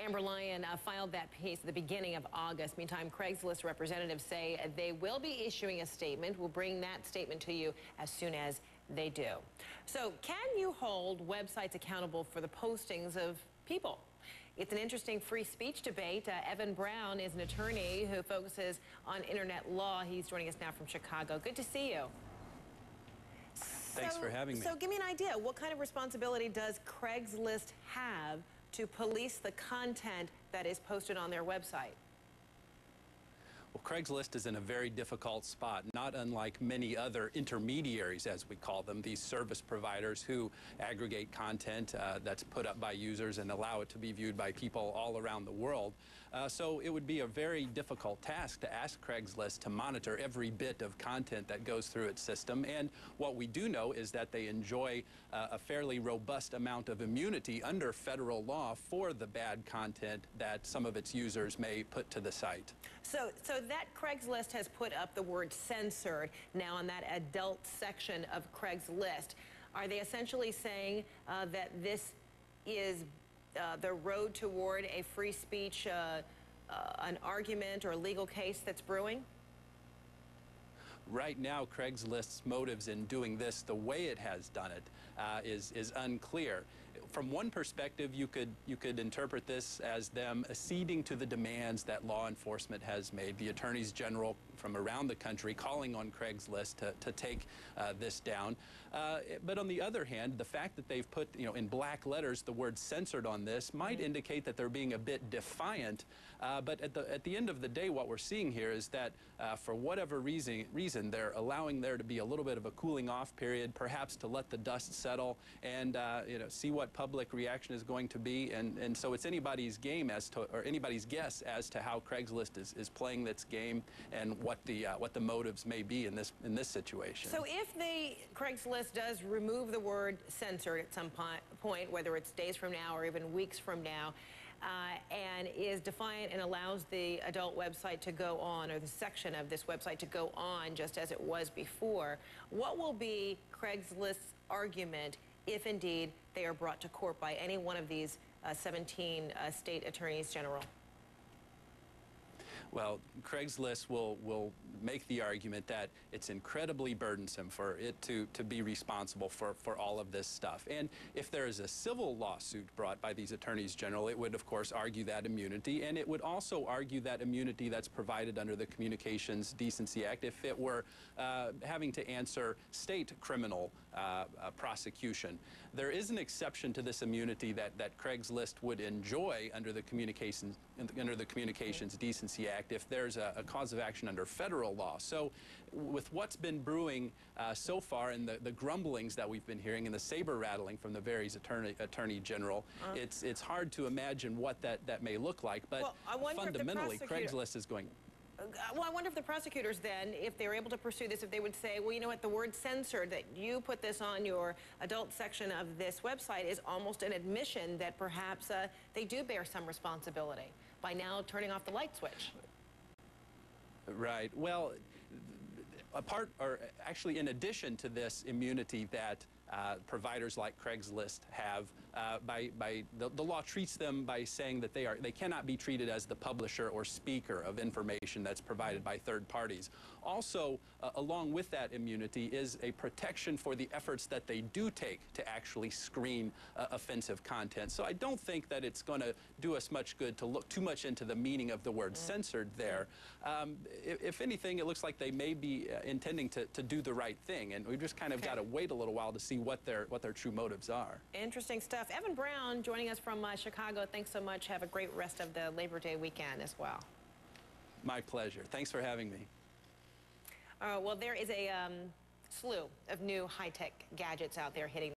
Amber Lyon filed that piece at the beginning of August. Meantime, Craigslist representatives say they will be issuing a statement. We'll bring that statement to you as soon as they do. So can you hold websites accountable for the postings of people? It's an interesting free speech debate. Evan Brown is an attorney who focuses on internet law. He's joining us now from Chicago. Good to see you. Thanks for having me. So give me an idea. What kind of responsibility does Craigslist have to police the content that is posted on their website? Well, Craigslist is in a very difficult spot, not unlike many other intermediaries, as we call them, these service providers who aggregate content that's put up by users and allow it to be viewed by people all around the world. So it would be a very difficult task to ask Craigslist to monitor every bit of content that goes through its system. And what we do know is that they enjoy a fairly robust amount of immunity under federal law for the bad content that some of its users may put to the site. So that Craigslist has put up the word censored now on that adult section of Craigslist. Are they essentially saying that this is the road toward a free speech, an argument or a legal case that's brewing? Right now, Craigslist's motives in doing this the way it has done it is unclear. From one perspective, you could interpret this as them acceding to the demands that law enforcement has made. The attorneys general from around the country calling on Craigslist to take this down. But on the other hand, the fact that they've put, in black letters the word censored on this might indicate that they're being a bit defiant. But at the end of the day, what we're seeing here is that for whatever reason, they're allowing there to be a little bit of a cooling off period, perhaps to let the dust settle and see what public reaction is going to be. And so it's anybody's game or anybody's guess as to how Craigslist is playing its game and what the motives may be in this situation. So if Craigslist does remove the word censored at some point, whether it's days from now or even weeks from now, and is defiant and allows the adult website to go on, or the section of this website to go on just as it was before, what will be Craigslist's argument if indeed they are brought to court by any one of these 17 state attorneys general? Well, Craigslist will make the argument that it's incredibly burdensome for it to be responsible for all of this stuff. And if there is a civil lawsuit brought by these attorneys general, it would, of course, argue that immunity. And it would also argue that immunity that's provided under the Communications Decency Act if it were having to answer state criminal prosecution. There is an exception to this immunity that Craigslist would enjoy under the Communications Decency Act if there's a cause of action under federal law. So with what's been brewing so far and the grumblings that we've been hearing and the saber rattling from the various attorney general, it's hard to imagine what that may look like. But fundamentally, Craigslist is going... Well, I wonder if the prosecutors then, if they're able to pursue this, if they would say, well, you know what, the word censored, that you put this on your adult section of this website is almost an admission that perhaps they do bear some responsibility by now turning off the light switch. Right. Well, actually, in addition to this immunity that providers like Craigslist have, the law treats them by saying that they cannot be treated as the publisher or speaker of information that's provided by third parties. Also, along with that immunity is a protection for the efforts that they do take to actually screen offensive content. So I don't think that it's going to do us much good to look too much into the meaning of the word censored there. If anything, it looks like they may be intending to do the right thing, and we've just kind of got to wait a little while to see what their true motives are. Interesting stuff. Evan Brown joining us from Chicago. Thanks so much. Have a great rest of the Labor Day weekend as well. My pleasure. Thanks for having me. Well, there is a slew of new high-tech gadgets out there hitting